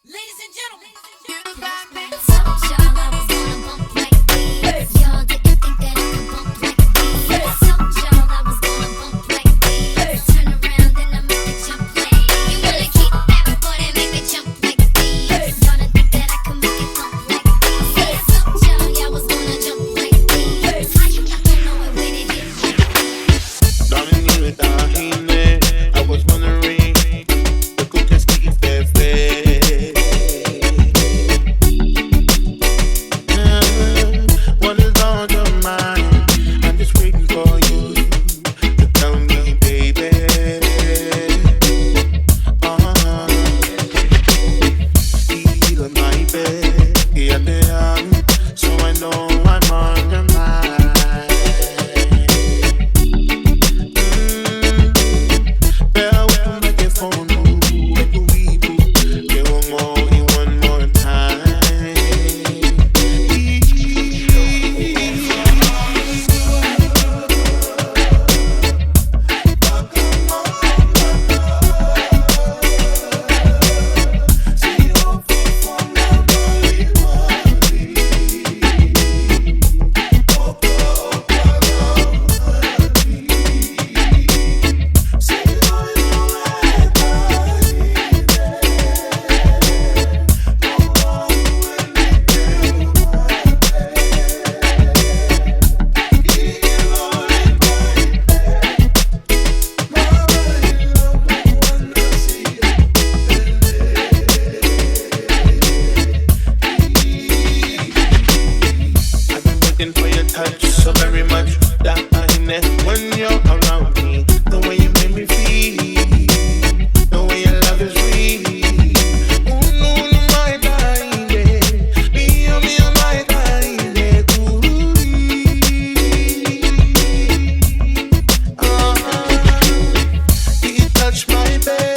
Ladies and gentlemen, Told y'all I was gonna bump like these. Y'all didn't think that I could bump like these. Told y'all I was gonna bump like these. Turn around and I make it jump like these. You wanna keep that boy that make it jump like these. Y'all didn't think that I could make it bump like these. Told y'all I was gonna jump like these. How you not gonna know it when it hit like these? Darling, you imagine, I was wondering, the coolest key what is on your mind? I'm just waiting for you to tell me, baby. Feel my bed, yeah, they are, so I know I'm on your mind. Bear with me, get phone, make a weep, get one more time. Waiting for your touch so very much that I miss when you're around me. The way you make me feel, the way your love is real. Oh no, no, my darling, mio, my darling, you touch my bed.